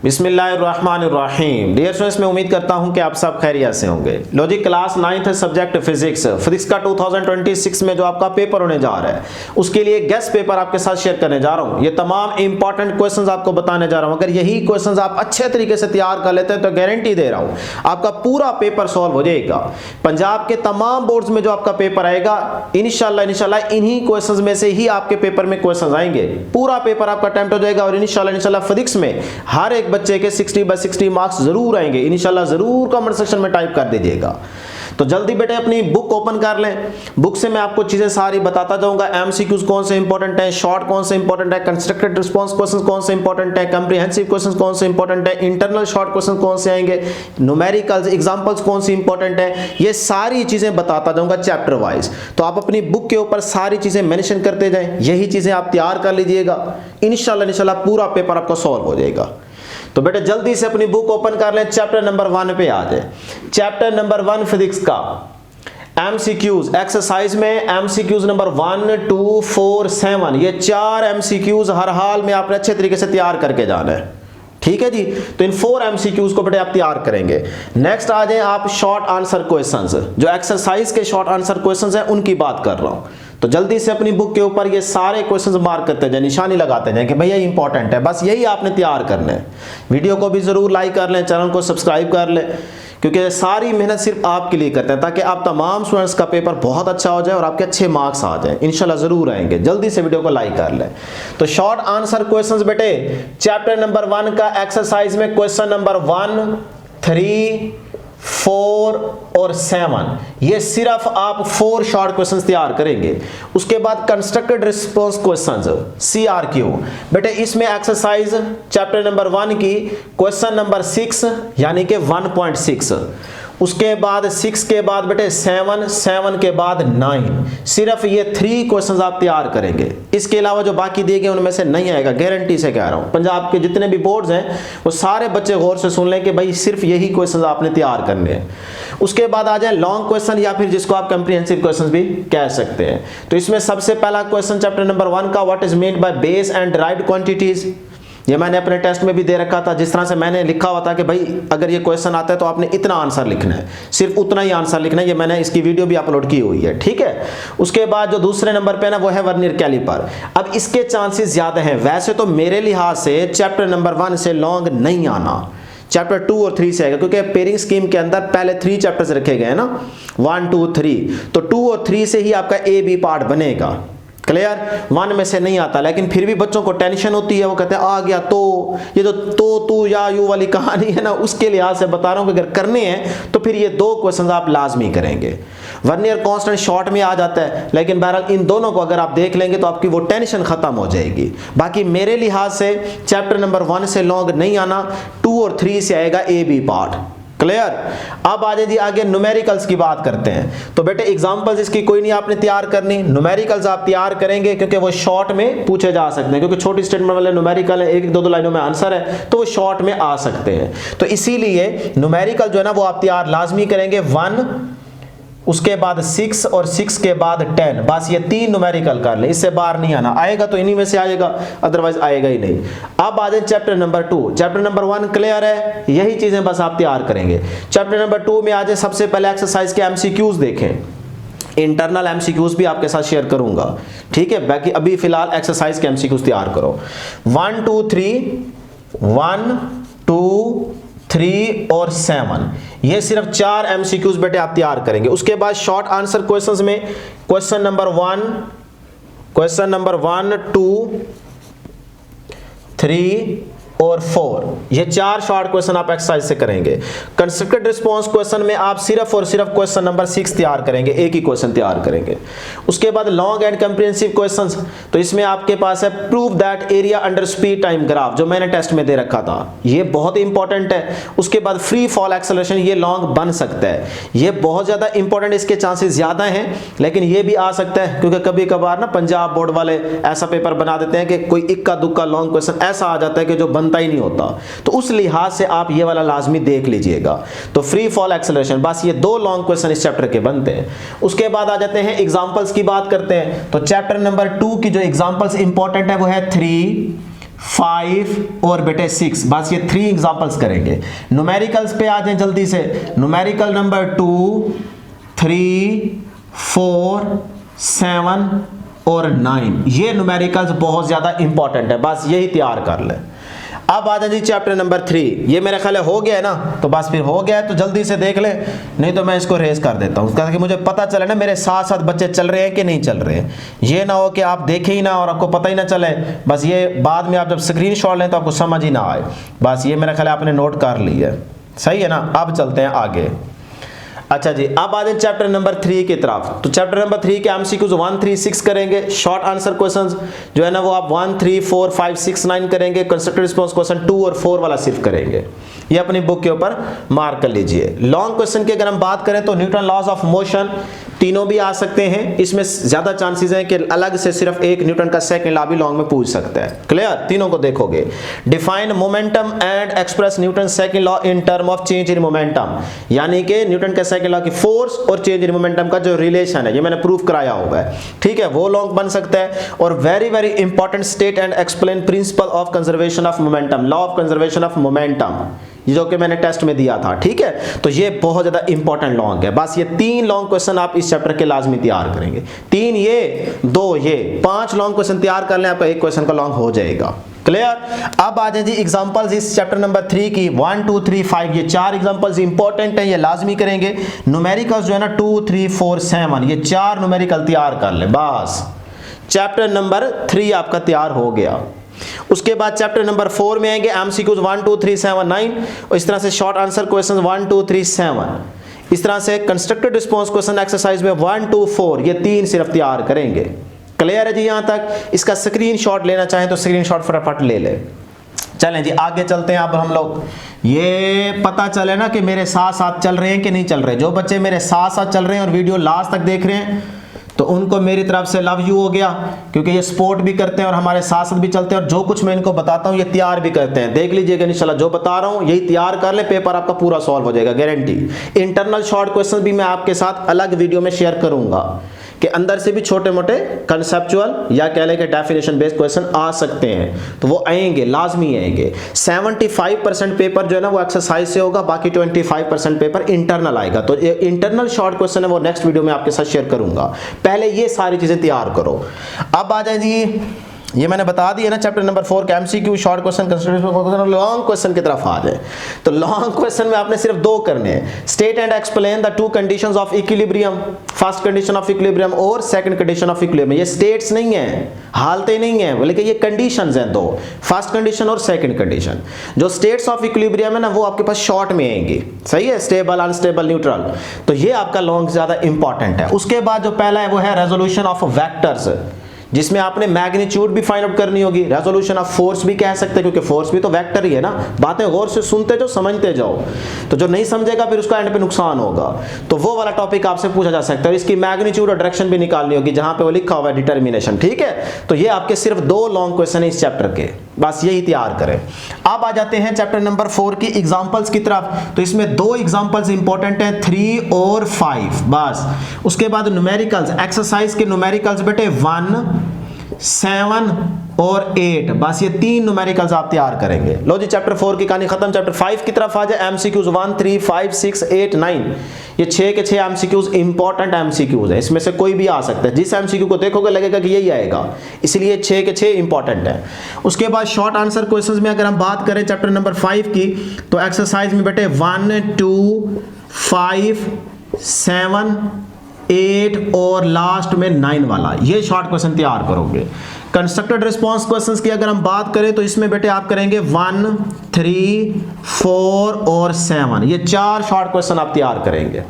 बिस्मिल्लाहिर्रहमानिर्रहीम। Dear students, मैं उम्मीद करता हूं कि आप सब खैरियत से होंगे। लो जी, क्लास 9th सब्जेक्ट फिजिक्स का 2026 में जो आपका पेपर होने जा रहा है उसके लिए गेस्ट पेपर आपके साथ शेयर करने जा रहा हूं। ये तमाम इंपॉर्टेंट क्वेश्चंस आपको बताने जा रहा हूं। अगर यही क्वेश्चंस आप अच्छे तरीके से तैयार कर लेते हैं तो गारंटी दे रहा हूं आपका पूरा पेपर सॉल्व हो जाएगा। पंजाब के तमाम बोर्ड्स में जो आपका पेपर आएगा इंशाल्लाह इन्हीं क्वेश्चंस में से ही आपके पेपर में क्वेश्चंस आएंगे। पूरा पेपर आपका अटेम्प्ट हो जाएगा और इंशाल्लाह फिजिक्स में हर एक बच्चे के 60/60 मार्क्स जरूर आएंगे। इंशाल्लाह जरूर कमेंट सेक्शन में टाइप कर दीजिएगा। तो जल्दी बेटे अपनी बुक ओपन कर लें। बुक से मैं आपको चीजें सारी बताता जाऊंगा। एमसीक्यूज कौन से इंपॉर्टेंट है, शॉर्ट कौन से इंपॉर्टेंट है, कंस्ट्रक्टेड रिस्पांस क्वेश्चंस कौन से इंपॉर्टेंट है, कंप्रीहेंसिव क्वेश्चंस कौन से इंपॉर्टेंट है, इंटरनल शॉर्ट क्वेश्चन कौन से आएंगे, न्यूमेरिकल्स एग्जांपल्स कौन सी इंपॉर्टेंट है, ये सारी चीजें बताता जाऊंगा चैप्टर वाइज। तो आप अपनी बुक के ऊपर सारी चीजें मेंशन करते जाएं, यही चीजें आप तैयार कर लीजिएगा। इंशाल्लाह पूरा पेपर आपका सॉल्व हो जाएगा। तो बेटे जल्दी से अपनी बुक ओपन कर लें, चैप्टर नंबर 1 पे आ जाए। चैप्टर नंबर 1 फिजिक्स का एमसीक्यूज एक्सरसाइज में एमसीक्यूज नंबर 1, 2, 4, 7 ये 4 एमसीक्यूज हर हाल में आपने अच्छे तरीके से तैयार करके जाना है। ठीक है जी। तो इन 4 एमसीक्यूज को बेटे आप तैयार करेंगे। नेक्स्ट आ जाए आप शॉर्ट आंसर क्वेश्चंस, जो एक्सरसाइज के शॉर्ट आंसर क्वेश्चंस हैं उनकी बात कर रहा हूं। तो जल्दी से अपनी बुक के ऊपर ये सारे क्वेश्चंस मार्क करते जाए, निशानी लगाते जाए कि भैया इंपॉर्टेंट है। बस यही आपने तैयार करना है। वीडियो को भी जरूर लाइक कर लें, चैनल को सब्सक्राइब कर लें, क्योंकि सारी मेहनत सिर्फ आपके लिए करते हैं ताकि आप तमाम स्टूडेंट्स का पेपर बहुत अच्छा हो जाए और आपके अच्छे मार्क्स आ जाए। इंशाल्लाह जरूर आएंगे। जल्दी से वीडियो को लाइक कर लें। तो शॉर्ट आंसर क्वेश्चंस बेटे चैप्टर नंबर 1 का एक्सरसाइज में क्वेश्चन नंबर 1, 3, 4 और 7 ये सिर्फ आप 4 शॉर्ट क्वेश्चंस तैयार करेंगे। उसके बाद कंस्ट्रक्टेड रिस्पांस क्वेश्चंस CRQ बेटे इसमें एक्सरसाइज चैप्टर नंबर 1 की क्वेश्चन नंबर 6 यानी कि 1.6, उसके बाद 6 के बाद बेटे 7, 7 के बाद 9, सिर्फ ये 3 क्वेश्चंस आप तैयार करेंगे। इसके अलावा जो बाकी दिए गए उनमें से नहीं आएगा, गारंटी से कह रहा हूं। पंजाब के जितने भी बोर्ड्स हैं वो सारे बच्चे गौर से सुन लें कि भाई सिर्फ यही क्वेश्चंस आपने तैयार करने हैं। उसके बाद आ जाए लॉन्ग क्वेश्चन या फिर जिसको आप कंप्रीहेंसिव क्वेश्चंस भी कह सकते हैं। तो इसमें सबसे पहला क्वेश्चन चैप्टर नंबर 1 का what is meant by base and derived quantities, ये मैंने अपने टेस्ट में भी दे रखा था। जिस तरह से मैंने लिखा हुआ था कि भाई अगर ये क्वेश्चन आता है तो आपने इतना आंसर लिखना है, सिर्फ उतना ही आंसर लिखना है। ये मैंने इसकी वीडियो भी अपलोड की हुई है। ठीक है। उसके बाद जो दूसरे नंबर पे ना वो है वर्नियर कैलिपर। अब इसके चांसेस ज्यादा हैं। वैसे तो मेरे लिहाज से चैप्टर नंबर 1 से लॉन्ग नहीं आना, चैप्टर 2 और 3 से आएगा, क्योंकि पेयरिंग स्कीम के अंदर पहले 3 चैप्टर्स रखे गए हैं ना, 1, 2, 3। तो 2 और 3 से ही आपका A, B पार्ट बनेगा। क्लियर। 1 में से नहीं आता, लेकिन फिर भी बच्चों को टेंशन होती है। वो कहते हैं आ गया तो ये जो तो तू या यू वाली कहानी है ना, उसके लिहाज से बता रहा हूं कि अगर करने हैं तो फिर ये 2 क्वेश्चन आप लाजमी करेंगे। वर्नियर कांस्टेंट शॉर्ट में आ जाता है, लेकिन बहरहाल इन दोनों को अगर आप देख लेंगे तो आपकी वो टेंशन खत्म हो जाएगी। बाकी मेरे लिहाज से चैप्टर नंबर 1 से लॉन्ग नहीं आना, 2 और 3 से आएगा A, B पार्ट। क्लियर। अब आ जाइए आगे न्यूमेरिकल्स की बात करते हैं। तो बेटे एग्जांपल्स इसकी कोई नहीं आपने तैयार करनी, न्यूमेरिकल्स आप तैयार करेंगे क्योंकि वो शॉर्ट में पूछे जा सकते हैं, क्योंकि छोटी स्टेटमेंट वाले न्यूमेरिकल है, 1-2 लाइनों में आंसर है, तो वो शॉर्ट में आ सकते हैं। तो इसीलिए न्यूमेरिकल जो है ना वो आप तैयार लाजमी करेंगे। 1, उसके बाद 6 और 6 के बाद 10, बस ये 3 न्यूमेरिकल कर ले, इससे बाहर नहीं आना। आएगा तो इन्हीं में से आएगा, अदरवाइज आएगा ही नहीं। अब आ जाए chapter number 2। Chapter number 1 clear है, यही चीजें बस आप तैयार करेंगे। चैप्टर नंबर 2 में आ जाए सबसे पहले एक्सरसाइज के एमसीक्यूज देखें। इंटरनल एमसीक्यूज भी आपके साथ शेयर करूंगा। ठीक है। बाकी अभी फिलहाल एक्सरसाइज के एमसीक्यूज तैयार करो। 1, 2, 3, 1, 2, 3 और 7 ये सिर्फ 4 एमसीक्यूज बेटे आप तैयार करेंगे। उसके बाद शॉर्ट आंसर क्वेश्चंस में क्वेश्चन नंबर 1, 2, 3 और 4 ये 4 शॉर्ट क्वेश्चन आप एक्सरसाइज से करेंगे। कंस्ट्रक्टेड रिस्पांस क्वेश्चन में आप सिर्फ और सिर्फ क्वेश्चन नंबर 6 तैयार करेंगे, एक ही क्वेश्चन तैयार करेंगे। उसके बाद लॉन्ग एंड कंप्रीहेंसिव क्वेश्चंस, तो इसमें आपके पास है prove that area under speed time graph, जो मैंने टेस्ट में दे रखा था, ये बहुत इंपॉर्टेंट है। उसके बाद फ्री फॉल एक्सेलरेशन, ये लॉन्ग बन सकता है, ये बहुत ज्यादा इंपॉर्टेंट, इसके चांसेस ज्यादा हैं, लेकिन ये भी आ सकता है क्योंकि कभी कभार ना पंजाब बोर्ड वाले ऐसा पेपर बना देते हैं कि कोई इक्का दुक्का लॉन्ग क्वेश्चन ऐसा आ जाता है कि जो बनता ही नहीं होता। तो उस लिहाज से आप ये वाला लाजमी देख लीजिएगा। तो फ्री फॉल एक्सेलरेशन, बस ये 2 लॉन्ग क्वेश्चन इस चैप्टर के बनते हैं। उसके बाद आ जाते हैं एग्जांपल्स की बात करते हैं। तो चैप्टर नंबर 2 की जो एग्जांपल्स इंपॉर्टेंट है वो है 3, 5 और बेटे 6, बस ये 3 एग्जांपल्स करेंगे। न्यूमेरिकल्स पे आ जाएं जल्दी से। न्यूमेरिकल नंबर 2, 3, 4, 7 और 9, ये न्यूमेरिकल्स बहुत ज्यादा इंपॉर्टेंट है, बस यही तैयार कर ले। अब आ जाए जी चैप्टर नंबर 3, ये मेरे ख्याल हो गया है ना, तो बस फिर हो गया है तो जल्दी से देख ले, नहीं तो मैं इसको रेस कर देता हूँ ताकि मुझे पता चले ना मेरे साथ साथ बच्चे चल रहे हैं कि नहीं चल रहे हैं। ये ना हो कि आप देखें ही ना और आपको पता ही ना चले, बस ये बाद में आप जब स्क्रीनशॉट लें तो आपको समझ ही ना आए। बस ये मेरा ख्याल आपने नोट कर लिया है, सही है ना। अब चलते हैं आगे। अच्छा जी, अब आ जाए चैप्टर नंबर 3 की तरफ। तो चैप्टर नंबर 3 के एमसीक्यूज 1, 3, 6 करेंगे। शॉर्ट आंसर क्वेश्चंस जो है ना वो आप 1, 3, 4, 5, 6, 9 करेंगे। कंस्ट्रक्टिव रिस्पांस क्वेश्चन 2 और 4 वाला सिर्फ करेंगे, ये अपनी बुक के ऊपर मार्क कर लीजिए। लॉन्ग क्वेश्चन की अगर हम बात करें तो न्यूटन लॉज ऑफ मोशन तीनों भी आ सकते हैं, इसमें ज्यादा चांसेस हैं कि अलग से सिर्फ एक न्यूटन का सेकंड लॉ भी लॉन्ग में पूछ सकता है। क्लियर, तीनों को देखोगे। Define momentum and express Newton second law in term of change in momentum, यानी कि न्यूटन के सेकंड लॉ की फोर्स और चेंज इन मोमेंटम का जो रिलेशन है, ये मैंने प्रूफ कराया हुआ है, ठीक है, वो लॉन्ग बन सकता है। और very very important, state and explain principle of conservation of momentum, law of conservation of momentum, जो कि मैंने टेस्ट में दिया था, ठीक है। तो ये बहुत ज्यादा इंपॉर्टेंट लॉन्ग है। बस ये 3 लॉन्ग क्वेश्चन आप इस चैप्टर के लाजमी तैयार करेंगे। 3 ये, 2 ये, 5 लॉन्ग क्वेश्चन तैयार कर लें, आपका एक क्वेश्चन का लॉन्ग हो जाएगा। क्लियर। अब आ जाए जी एग्जांपल्स इस चैप्टर नंबर 3 की 1, 2, 3, 5, ये 4 एग्जांपल्स इंपॉर्टेंट है, ये लाजमी करेंगे। न्यूमेरिकल्स जो है ना 2, 3, 4, 7, ये 4 न्यूमेरिकल तैयार कर ले, बस चैप्टर नंबर 3 आपका तैयार हो गया। उसके बाद चैप्टर नंबर 4 में आएंगे एमसीक्यूज 1, 2, 3, 7, 9, और इस तरह से शॉर्ट आंसर क्वेश्चन 1, 2, 3, 7, इस तरह से कंस्ट्रक्टेड रिस्पांस क्वेश्चन एक्सरसाइज में 1, 2, 4, ये 3 सिर्फ तैयार करेंगे। क्लियर है जी यहां तक। इसका स्क्रीनशॉट लेना चाहें तो स्क्रीनशॉट फटाफट ले ले। चलें जी आगे चलते हैं। अब हम लोग ये पता चले ना कि मेरे साथ साथ चल रहे हैं कि नहीं चल रहे। जो बच्चे मेरे साथ साथ चल रहे हैं और वीडियो लास्ट तक देख रहे हैं तो उनको मेरी तरफ से लव यू हो गया, क्योंकि ये सपोर्ट भी करते हैं और हमारे साथ साथ भी चलते हैं और जो कुछ मैं इनको बताता हूं ये तैयार भी करते हैं। देख लीजिएगा इंशाल्लाह, जो बता रहा हूं यही तैयार कर ले, पेपर आपका पूरा सॉल्व हो जाएगा, गारंटी। इंटरनल शॉर्ट क्वेश्चन भी मैं आपके साथ अलग वीडियो में शेयर करूंगा कि अंदर से भी छोटे मोटे कंसेप्चुअल या कह लें कि डेफिनेशन बेस्ड क्वेश्चन आ सकते हैं, तो वो आएंगे, लाजमी आएंगे। 75% पेपर जो है ना वो एक्सरसाइज से होगा, बाकी 25% पेपर इंटरनल आएगा। तो ये इंटरनल शॉर्ट क्वेश्चन है वो नेक्स्ट वीडियो में आपके साथ शेयर करूंगा। पहले ये सारी चीजें तैयार करो। अब आ जाए जी, ये मैंने बता दिया ना चैप्टर नंबर 4 के MCQ short question, long question की तरफ आ जाए। तो लॉन्ग क्वेश्चन में आपने सिर्फ 2 करने हैं। State and explain the 2 conditions of equilibrium, first condition of equilibrium और सेकंड कंडीशन ऑफ इक्विलिब्रियम। ये स्टेट्स नहीं है, हालतें नहीं है, बल्कि ये कंडीशंस हैं 2, फर्स्ट कंडीशन और सेकंड कंडीशन। जो स्टेट्स ऑफ इक्विलिब्रियम है ना वो आपके पास शॉर्ट में आएंगी, सही है, स्टेबल, अनस्टेबल, न्यूट्रल। तो ये आपका लॉन्ग ज्यादा इंपॉर्टेंट है। उसके बाद जो पहला है वो है रेजोल्यूशन ऑफ वेक्टर्स, जिसमें आपने मैग्नीट्यूड भी फाइंड आउट करनी होगी, रेजोल्यूशन ऑफ फोर्स भी कह सकते हैं, क्योंकि फोर्स भी तो वेक्टर ही है ना। बातें गौर से सुनते जाओ, समझते जाओ, तो जो नहीं समझेगा फिर उसका एंड पे नुकसान होगा। तो वो वाला टॉपिक आपसे पूछा जा सकता है, और इसकी मैग्नीट्यूड और डायरेक्शन भी निकालनी होगी जहां पे वो लिखा हुआ है डिटर्मिनेशन, ठीक है। तो ये आपके सिर्फ 2 लॉन्ग क्वेश्चन है इस चैप्टर के, बस यही तैयार करें। अब आ जाते हैं चैप्टर नंबर 4 की एग्जांपल्स की तरफ। तो इसमें 2 एग्जांपल्स इंपॉर्टेंट हैं, 3 और 5, बस। उसके बाद न्यूमेरिकल्स, एक्सरसाइज के न्यूमेरिकल्स बेटे 1, 7 और 8, बस ये 3 न्यूमेरिकल्स आप तैयार करेंगे। लो जी चैप्टर 4 की कहानी खत्म। चैप्टर 5 की तरफ आ जाए। एमसीक्यूज 1, 3, 5, 6, 8, 9, ये 6 के 6 एमसीक्यूज इंपॉर्टेंट एमसीक्यूज है, इसमें से कोई भी आ सकता है। जिस एमसीक्यू को देखोगे लगेगा कि यही आएगा, इसलिए 6 के 6 इंपॉर्टेंट है। उसके बाद शॉर्ट आंसर क्वेश्चंस में अगर हम बात करें चैप्टर नंबर 5 की, तो एक्सरसाइज में बेटे 1, 2, 5, 7, 8 और लास्ट में 9 वाला, ये शॉर्ट क्वेश्चन तैयार करोगे। कंस्ट्रक्टेड रिस्पांस क्वेश्चंस की अगर हम बात करें तो इसमें बेटे आप करेंगे 1, 3, 4 और 7, ये 4 शॉर्ट क्वेश्चन आप तैयार करेंगे।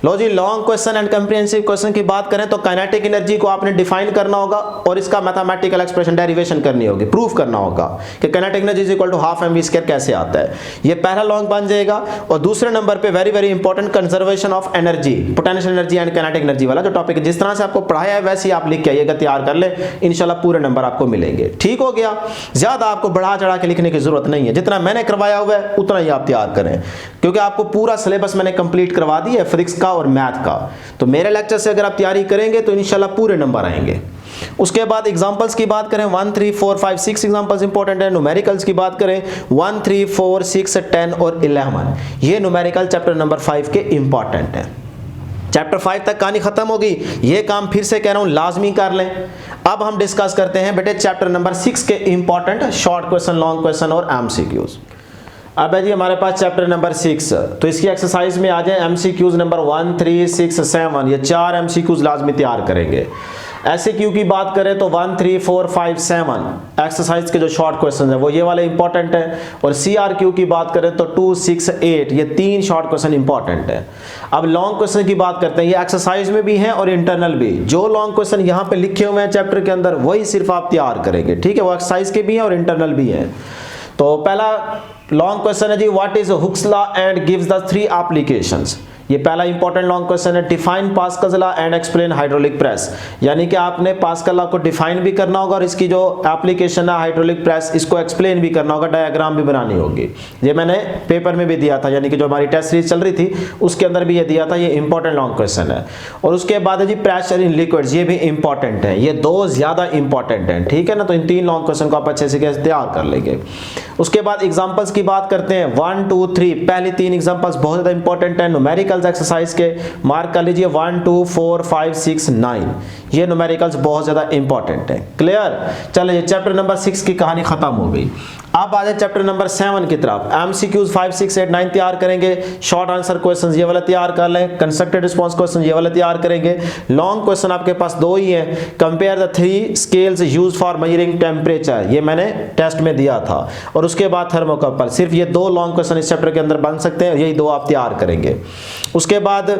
लो जी long question and comprehensive question की बात करें तो काइनेटिक एनर्जी को आपने डिफाइन करना होगा और इसका मैथमेटिकल एक्सप्रेशन डेरिवेशन करनी होगी, प्रूफ करना होगा कि kinetic energy is equal to half mv² कैसे आता है। ये पहला लॉन्ग बन जाएगा। और दूसरे नंबर पे very very important conservation of energy, potential energy and kinetic energy वाला जो टॉपिक है, जिस तरह से आपको पढ़ाया है वैसे ही आप लिख के आइएगा, तैयार कर ले, इंशाल्लाह पूरे नंबर आपको मिलेंगे। ठीक हो गया, ज्यादा आपको बढ़ा चढ़ा के लिखने की जरूरत नहीं है, जितना मैंने करवाया हुआ है उतना ही आप तैयार करें, क्योंकि आपको पूरा सिलेबस मैंने कंप्लीट करवा दी है फिजिक्स का और मैथ का। तो मेरे लेक्चर से अगर आप तैयारी करेंगे तो इंशाल्लाह पूरे नंबर आएंगे। उसके बाद एग्जांपल्स की बात करें 1 3 4 5 6 एग्जांपल्स इंपॉर्टेंट है। न्यूमेरिकल्स की बात करें 1 3 4 6 10 और 11, ये न्यूमेरिकल चैप्टर नंबर 5 के इंपॉर्टेंट है। चैप्टर 5 तक कहानी खत्म होगी, ये काम फिर से कह रहा हूं लाजमी कर लें। अब हम डिस्कस करते हैं बेटे चैप्टर नंबर 6 के important short question, long question और एमसीक्यूज। अब है जी हमारे पास चैप्टर नंबर 6, तो इसकी एक्सरसाइज में आ जाए एमसीक्यूज नंबर 1 3 6 7, ये 4 एमसीक्यूज लाजमी तैयार करेंगे। ऐसे क्यू की बात करें तो 1 3 4 5 7 एक्सरसाइज के जो शॉर्ट क्वेश्चन है वो ये वाले इंपॉर्टेंट है, और CRQ की बात करें तो 2 6 8, ये 3 शॉर्ट क्वेश्चन इंपॉर्टेंट है। अब लॉन्ग क्वेश्चन की बात करते हैं, ये एक्सरसाइज में भी है और इंटरनल भी। जो लॉन्ग क्वेश्चन यहाँ पे लिखे हुए हैं चैप्टर के अंदर वही सिर्फ आप तैयार करेंगे, ठीक है, वो एक्सरसाइज के भी हैं और इंटरनल भी है। तो पहला लॉन्ग क्वेश्चन है जी, what is Hooke's law and gives the 3 applications. ये पहला इंपॉर्टेंट लॉन्ग क्वेश्चन है। Define Pascal's law and explain hydraulic press, यानी कि आपने पास्कल लॉ को डिफाइन भी करना होगा और इसकी जो एप्लीकेशन है हाइड्रोलिक प्रेस, इसको एक्सप्लेन भी करना होगा, डायग्राम भी बनानी होगी। ये मैंने पेपर में भी दिया था, यानी कि जो हमारी टेस्ट सीरीज चल रही थी उसके अंदर भी ये दिया था। ये इंपॉर्टेंट लॉन्ग क्वेश्चन है। और उसके बाद है जी प्रेशर इन लिक्विड्स, ये भी इंपॉर्टेंट है। ये 2 ज्यादा इंपॉर्टेंट है, ठीक है ना। तो इन 3 लॉन्ग क्वेश्चन को आप अच्छे से कैसे तैयार कर लेंगे। उसके बाद एग्जांपल्स की बात करते हैं 1 2 3, पहली 3 एग्जांपल्स बहुत ज्यादा इंपॉर्टेंट है। न्यूमेरिकल्स एक्सरसाइज के मार्क कर लीजिए 1 2 4 5 6 9, ये न्यूमेरिकल्स बहुत ज्यादा इंपॉर्टेंट है। क्लियर, चलिए चैप्टर नंबर 6 की कहानी खत्म हो गई। अब आ जाए चैप्टर नंबर 7 की तरफ। एमसीक्यूज 5 6 8 9 तैयार करेंगे। शॉर्ट आंसर क्वेश्चंस ये वाला तैयार कर लें। कंस्ट्रक्टेड रिस्पांस क्वेश्चन ये वाला तैयार करेंगे। लॉन्ग क्वेश्चन आपके पास 2 ही है। Compare the 3 scales used for measuring temperature, ये मैंने टेस्ट में दिया था। और उसके बाद थर्मोकपल, सिर्फ ये 2 लॉन्ग क्वेश्चन इस चैप्टर के अंदर बन सकते हैं, यही 2 आप तैयार करेंगे। उसके बाद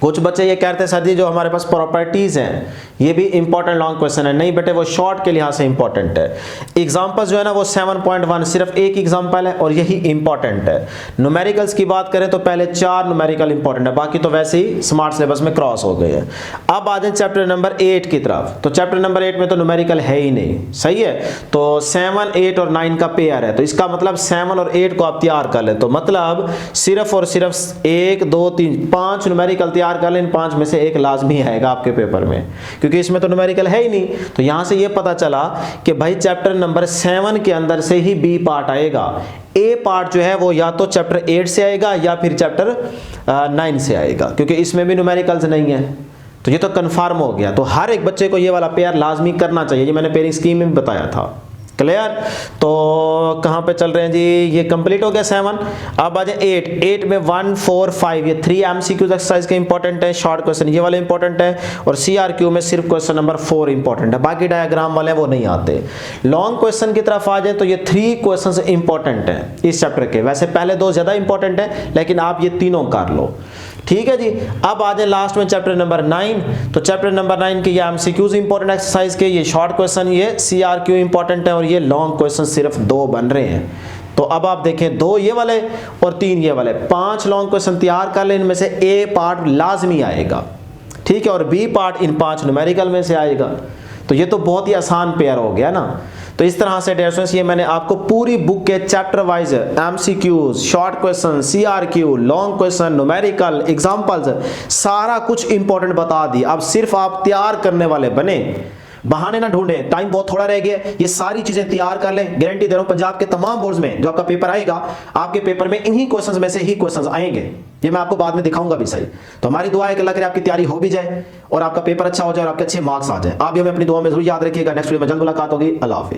कुछ बच्चे ये कहते हैं सर जी जो हमारे पास प्रॉपर्टीज हैं ये भी इंपॉर्टेंट लॉन्ग क्वेश्चन है। नहीं बेटे, वो शॉर्ट के लिहाज से इंपॉर्टेंट है। एग्जांपल्स जो है ना वो 7.1 सिर्फ एक एग्जांपल है और यही इंपॉर्टेंट है। न्यूमेरिकल्स की बात करें तो पहले 4 न्यूमेरिकल इंपॉर्टेंट है, बाकी तो वैसे ही स्मार्ट सिलेबस में क्रॉस हो गए हैं। अब आ जाए चैप्टर नंबर 8 की तरफ। तो चैप्टर नंबर 8 में तो न्यूमेरिकल है ही नहीं, सही है। तो 7 8 और 9 का पेयर है, तो इसका मतलब 7 और 8 को आप तैयार कर ले। तो मतलब सिर्फ और सिर्फ 1 2 3 5 न्यूमेरिकल तैयार कर लें। इन 5 में से एक लाजमी आएगा आपके पेपर में, क्योंकि इसमें तो न्यूमेरिकल है ही नहीं। तो यहां से ये पता चला कि भाई चैप्टर नंबर 7 के अंदर से ही बी पार्ट आएगा। ए पार्ट जो है वो या तो चैप्टर 8 से आएगा या फिर चैप्टर 9 से आएगा, क्योंकि इसमें भी न्यूमेरिकल्स नहीं है। तो ये तो कंफर्म हो गया। तो हर एक बच्चे को ये वाला पेयर लाजमी करना चाहिए, ये मैंने पेयरिंग स्कीम में भी बताया था। क्लियर, तो कहां पे चल रहे हैं जी, ये कंप्लीट हो गया 7। अब आ जाए 8 में 1 4 5, ये 3 एमसीक्यूज एक्सरसाइज के इंपॉर्टेंट है। शॉर्ट क्वेश्चन ये वाले इंपॉर्टेंट है और सीआरक्यू में सिर्फ क्वेश्चन नंबर 4 इंपॉर्टेंट है, बाकी डायग्राम वाले वो नहीं आते। लॉन्ग क्वेश्चन की तरफ आ जाए तो ये 3 क्वेश्चन इंपॉर्टेंट है इस चैप्टर के। वैसे पहले 2 ज्यादा इंपॉर्टेंट है, लेकिन आप ये तीनों कर लो, ठीक है जी। अब आ जाए लास्ट में चैप्टर नंबर 9। तो चैप्टर नंबर 9 के ये एमसीक्यूज इंपॉर्टेंट एक्सरसाइज के, ये शॉर्ट क्वेश्चन, ये सीआरक्यू इंपॉर्टेंट है और ये लॉन्ग क्वेश्चन सिर्फ 2 बन रहे हैं। तो अब आप देखें 2 ये वाले और 3 ये वाले, 5 लॉन्ग क्वेश्चन तैयार कर ले। इनमें से ए पार्ट लाजमी आएगा, ठीक है, और बी पार्ट इन 5 न्यूमेरिकल में से आएगा। तो ये तो बहुत ही आसान पेयर हो गया ना। तो इस तरह से डियर स्टूडेंट्स ये मैंने आपको पूरी बुक के chapter wise MCQs, short question, CRQ, long question, numerical, examples सारा कुछ इंपॉर्टेंट बता दी। अब सिर्फ आप तैयार करने वाले बने, बहाने ना ढूंढे, टाइम बहुत थोड़ा रह गया। ये सारी चीजें तैयार कर लें, गारंटी दे रहा हूं पंजाब के तमाम बोर्ड्स में जो आपका पेपर आएगा, आपके पेपर में इन्हीं क्वेश्चंस में से ही क्वेश्चंस आएंगे। ये मैं आपको बाद में दिखाऊंगा भी सही। तो हमारी दुआ है कि अल्लाह करे आपकी तैयारी हो भी जाए और आपका पेपर अच्छा हो जाए और आपके अच्छे मार्क्स आ जाए। आप भी हमें अपनी दुआ में जरूर याद रखिएगा। नेक्स्ट वीडियो में जल्द मुलाकात होगी। अल्लाह हाफिज़।